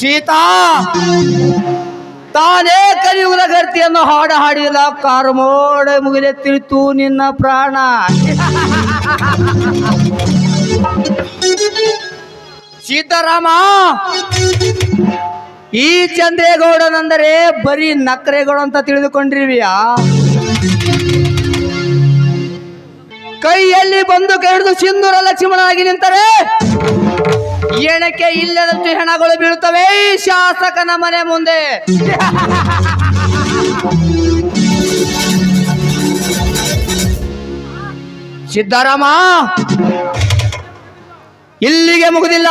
ಸೀತಾ ತಾನೇ ಕಲಿಯುಗದ ಗರ್ತಿಯನ್ನು ಹಾಡ ಹಾಡಿದ ಕಾರು ಮೋಡ ಮುಗಿಲೆ ತಿಳಿತು ನಿನ್ನ ಪ್ರಾಣ. ಸೀತಾರಾಮ, ಈ ಚಂದ್ರೇಗೌಡನೆಂದರೆ ಬರೀ ನಕ್ರೇಗೌಡ ಅಂತ ತಿಳಿದುಕೊಂಡಿರುವಿಯಾ? ಕೈಯಲ್ಲಿ ಬಂದು ಹಿಡಿದು ಸಿಂಧೂರ ಲಕ್ಷ್ಮಣನಾಗಿ ನಿಂತರೆ ಎಣಕ್ಕೆ ಇಲ್ಲದಷ್ಟು ಹೆಣಗಳು ಬೀಳುತ್ತವೆ ಶಾಸಕನ ಮನೆ ಮುಂದೆ. ಸಿದ್ದರಾಮ, ಇಲ್ಲಿಗೆ ಮುಗುದಿಲ್ಲ.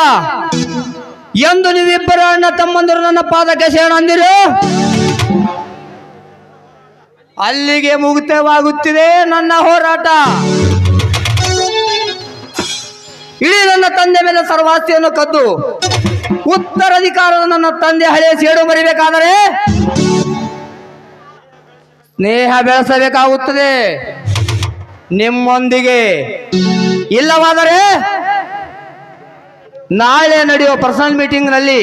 ಎಂದು ನೀವಿಬ್ಬರು ಅಣ್ಣ ತಮ್ಮಂದಿರು ನನ್ನ ಪಾದಕ್ಕೆ ಶರಣ ಅಂದಿರು, ಅಲ್ಲಿಗೆ ಮುಕ್ತವಾಗುತ್ತಿದೆ ನನ್ನ ಹೋರಾಟ. ಇಡೀ ನನ್ನ ತಂದೆ ಮೇಲೆ ಸರ್ವಾಸ್ತಿಯನ್ನು ಕದ್ದು ಉತ್ತರಾಧಿಕಾರದ ನನ್ನ ತಂದೆ ಹಳೆಯ ಸೇಡು ಮರಿಬೇಕಾದರೆ ಸ್ನೇಹ ಬೆಳೆಸಬೇಕಾಗುತ್ತದೆ ನಿಮ್ಮೊಂದಿಗೆ. ಇಲ್ಲವಾದರೆ ನಾಳೆ ನಡೆಯುವ ಪರ್ಸನಲ್ ಮೀಟಿಂಗ್ ನಲ್ಲಿ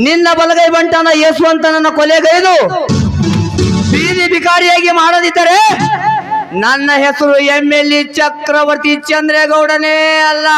ನಿನ್ನ ಬಲಗೈ ಬಂಟನ ಯಶವಂತನನ್ನ ಕೊಲೆಗೈದು ಬೀದಿ ಬಿಕಾರಿಯಾಗಿ ಮಾಡದಿದ್ದರೆ ನನ್ನ ಹೆಸರು MLA ಚಕ್ರವರ್ತಿ ಚಂದ್ರೇಗೌಡನೇ ಅಲ್ಲ.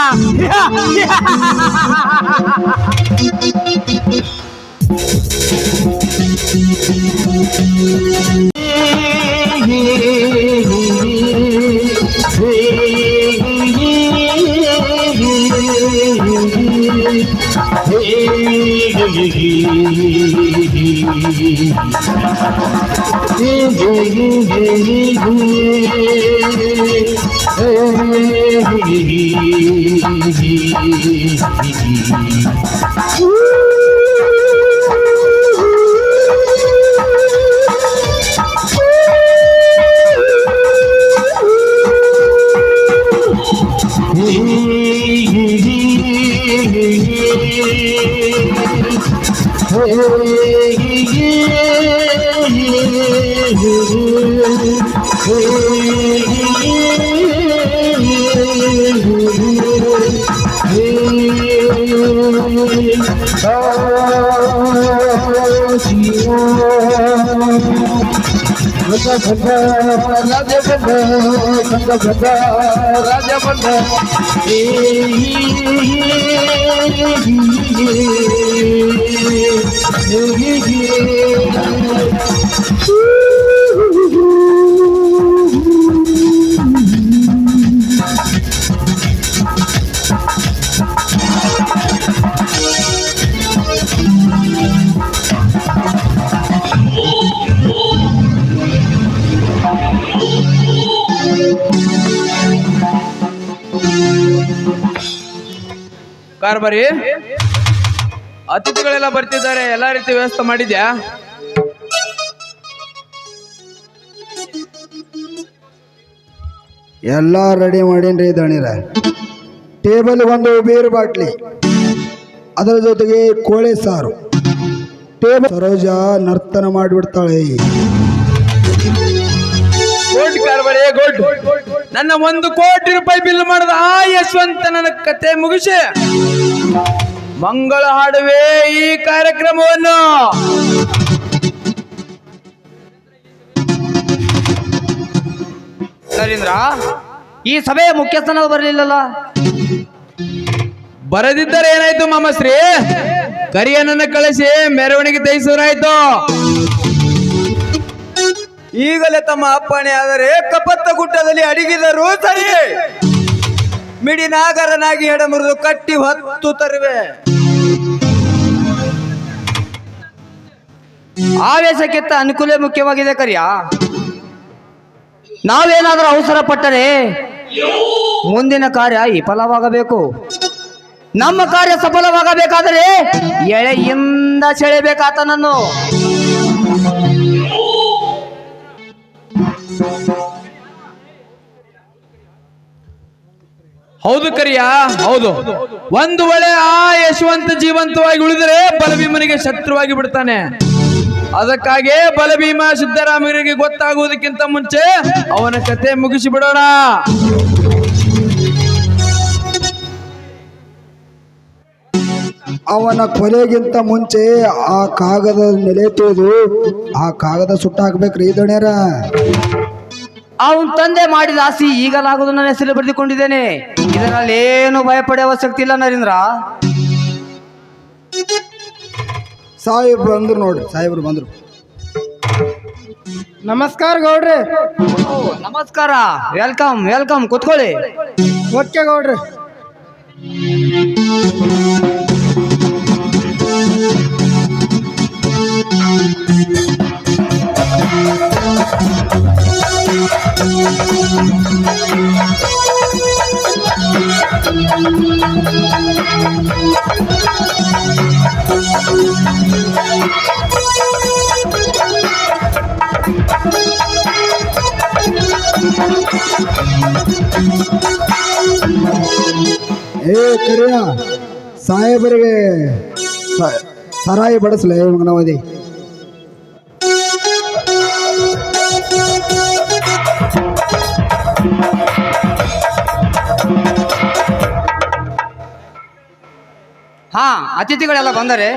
ಕಾರ್ಬರಿ, ಅತಿಥಿಗಳೆಲ್ಲ ಬರ್ತಿದ್ದಾರೆ, ಎಲ್ಲಾ ರೀತಿ ವ್ಯವಸ್ಥೆ ಮಾಡಿದ್ಯಾ? ಎಲ್ಲ ರೆಡಿ ಮಾಡೀನ್ರಿ ದಣಿರ. ಟೇಬಲ್ ಒಂದು ಬೀರ್ ಬಾಟ್ಲಿ, ಅದರ ಜೊತೆಗೆ ಕೋಳಿ ಸಾರು. ಟೇಬಲ್ ಸರೋಜ ನರ್ತನ ಮಾಡಿಬಿಡ್ತಾಳೆ. Good ಕಾರ್ಬರಿ, good. ನನ್ನ 1 ಕೋಟಿ ರೂಪಾಯಿ ಬಿಲ್ ಮಾಡಿದ ಆ ಯಶವಂತ ನನ್ನ ಕತೆ ಮುಗಿಸಿ ಮಂಗಳ ಹಾಡುವೆ ಈ ಕಾರ್ಯಕ್ರಮವನ್ನು. ನರೇಂದ್ರ, ಈ ಸಭೆಯ ಮುಖ್ಯಸ್ಥನ ಬರಲಿಲ್ಲಲ್ಲ? ಬರದಿದ್ದರೆ ಏನಾಯ್ತು ಮಾಮಶ್ರೀ? ಕರಿಯನನ್ನ ಕಳಿಸಿ ಮೆರವಣಿಗೆ ತೈಸೂರಾಯ್ತು. ಈಗಲೇ ತಮ್ಮ ಅಪ್ಪಣೆ ಆದರೆ ಕಪತ್ತ ಗುಡ್ಡದಲ್ಲಿ ಅಡಿಗಿದರು ಸರಿ, ಮಿಡಿನಾಗರನಾಗಿ ಎಡಮುರಿದು ಕಟ್ಟಿ ಹೊತ್ತು ತರುವೆ. ಆವೇಶಕ್ಕಿಂತ ಅನುಕೂಲ ಮುಖ್ಯವಾಗಿದೆ ಕರಿಯ. ನಾವೇನಾದರೂ ಅವಸರ ಪಟ್ಟರೆ ಮುಂದಿನ ಕಾರ್ಯ ವಿಫಲವಾಗಬೇಕು. ನಮ್ಮ ಕಾರ್ಯ ಸಫಲವಾಗಬೇಕಾದರೆ ಎಳೆಯಿಂದ ಸೆಳೆಬೇಕಾತನನ್ನು. ಹೌದು ಕರಿಯ, ಹೌದು. ಒಂದು ವೇಳೆ ಆ ಯಶವಂತ ಜೀವಂತವಾಗಿ ಉಳಿದರೆ ಬಲಭೀಮನಿಗೆ ಶತ್ರುವಾಗಿ ಬಿಡ್ತಾನೆ. ಅದಕ್ಕಾಗಿ ಬಲಭೀಮ ಸಿದ್ದರಾಮಯ್ಯರಿಗೆ ಗೊತ್ತಾಗುವುದಕ್ಕಿಂತ ಮುಂಚೆ ಅವನ ಕತೆ ಮುಗಿಸಿ ಬಿಡೋಣ. ಅವನ ಕೊಲೆಗಿಂತ ಮುಂಚೆ ಆ ಕಾಗದ ನೆಲೆ ತಿಳಿದು ಆ ಕಾಗದ ಸುಟ್ಟು ಹಾಕ್ಬೇಕ್ರಿ ದಣ್ಯರ. ಅವನ ತಂದೆ ಮಾಡಿದ ಆಸಿ ಈಗಲಾಗುವುದು ನನ್ನ ಹೆಸರು ಬರೆದುಕೊಂಡಿದ್ದೇನೆ. ಇದರಲ್ಲಿ ಏನು ಭಯಪಡುವ ಅವಶ್ಯಕತೆ ಇಲ್ಲ ನರೇಂದ್ರ. ಸಾಹೇಬ್ರು ಬಂದ್ರು ನೋಡ್ರಿ, ಸಾಹೇಬ್ರು ಬಂದ್ರು. ನಮಸ್ಕಾರ ಗೌಡ್ರಿ. ನಮಸ್ಕಾರ, ವೆಲ್ಕಮ್ ವೆಲ್ಕಮ್, ಕೂತ್ಕೊಳ್ಳಿ. ಓಕೆ ಗೌಡ್ರಿ. ಏ ಕರಿಯ, ಸಾಹೇಬರಿಗೆ ಸರಾಯಿ ಬಡಿಸ್ಲೆ ಮಗನವದಿ. ಹಾ, ಅತಿಥಿಗಳೆಲ್ಲ ಬಂದರೆ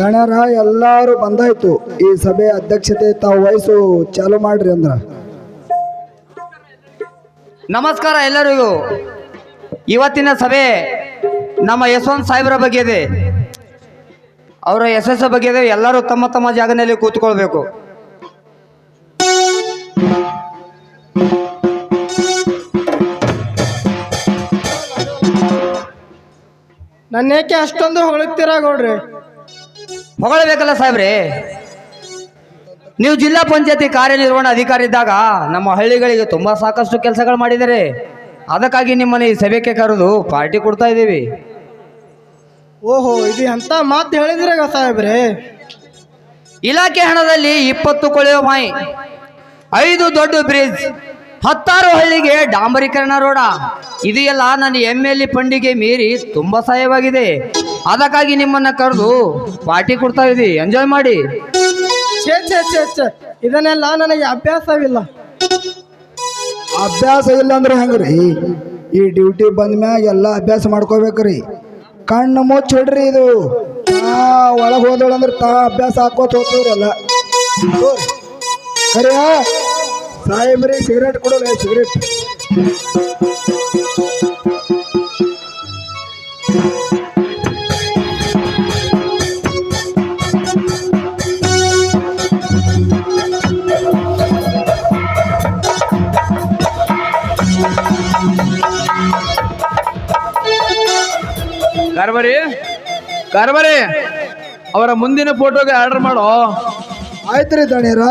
ದಣ್ಯರ ಎಲ್ಲಾರು ಬಂದಾಯ್ತು. ಈ ಸಭೆ ಅಧ್ಯಕ್ಷತೆ ತಾವು ವಹಿಸು ಚಾಲು ಮಾಡ್ರಿ ಅಂದ್ರ. ನಮಸ್ಕಾರ ಎಲ್ಲರಿಗೂ. ಇವತ್ತಿನ ಸಭೆ ನಮ್ಮ ಯಶವಂತ್ ಸಾಹೇಬರ ಬಗ್ಗೆ ಇದೆ, ಅವರ ಯಶಸ್ಸು ಬಗ್ಗೆ ಇದೆ. ಎಲ್ಲರೂ ತಮ್ಮ ತಮ್ಮ ಜಾಗದಲ್ಲಿ ಕೂತ್ಕೊಳ್ಬೇಕು. ನನ್ನ ಏಕೆ ಅಷ್ಟೊಂದು ಹೊಗಳ್ತೀರಾ ಗೌಡ್ರಿ? ಹೊಗಳಬೇಕಲ್ಲ ಸಾಹೇಬ್ರೆ. ನೀವು ಜಿಲ್ಲಾ ಪಂಚಾಯತಿ ಕಾರ್ಯನಿರ್ವಹಣಾ ಅಧಿಕಾರಿ ಇದ್ದಾಗ ನಮ್ಮ ಹಳ್ಳಿಗಳಿಗೆ ತುಂಬಾ ಸಾಕಷ್ಟು ಕೆಲಸಗಳು ಮಾಡಿದ್ದಾರೆ. ಅದಕ್ಕಾಗಿ ನಿಮ್ಮನ್ನು ಈ ಸಭೆಗೆ ಕರೆದು ಪಾರ್ಟಿ ಕೊಡ್ತಾ ಇದ್ದೀವಿ. ಓಹೋ, ಇದು ಎಂತ ಮಾತು ಹೇಳಿದ್ರಾಗ ಸಾಹೇಬ್ರೆ. ಇಲಾಖೆ ಹಣದಲ್ಲಿ 20 ಕೊಳೆಯೋ ಬಾಯಿ, 5 ದೊಡ್ಡ ಬ್ರಿಡ್ಜ್, 16 ಹಳ್ಳಿಗೆ ಡಾಂಬರೀಕರಣ ರೋಡ, ಇದು ಎಲ್ಲ ನನ್ನ MLA ಫಂಡಿಗೆ ಮೀರಿ ತುಂಬಾ ಸಹಾಯವಾಗಿದೆ. ಅದಕ್ಕಾಗಿ ನಿಮ್ಮನ್ನ ಕರೆದು ಪಾರ್ಟಿ ಕೊಡ್ತಾ ಇದ್ದೀವಿ, ಎಂಜಾಯ್ ಮಾಡಿ. ಛೇ ಛೇ ಛೇ ಛೇ, ಇದನ್ನೆಲ್ಲ ನನಗೆ ಅಭ್ಯಾಸವಿಲ್ಲ. ಅಭ್ಯಾಸ ಇಲ್ಲ ಅಂದ್ರೆ ಹೆಂಗ್ರಿ? ಈ ಡ್ಯೂಟಿ ಬಂದ ಮ್ಯಾಗ ಎಲ್ಲ ಅಭ್ಯಾಸ ಮಾಡ್ಕೋಬೇಕ್ರಿ. ಕಣ್ಣು ಮುಚ್ಚಿ ಹೊಡ್ರಿ. ಇದು ಒಳಗೆ ಹೋದಳಂದ್ರೆ ಅಭ್ಯಾಸ ಹಾಕೋತ ಹೋಗ್ತವ್ರಿ ಎಲ್ಲ. ಕರಿಯ, ಸಾಹೇಬ್ರಿ ಸಿಗರೇಟ್ ಕೊಡೋಲ್ಲ, ಸಿಗರೇಟ್. ಕಾರ್ಬಾರಿ ಅವರ ಮುಂದಿನ ಫೋಟೋಗೆ ಆರ್ಡರ್ ಮಾಡೋ. ಆಯ್ತ್ರಿ ದಣ್ಯರ.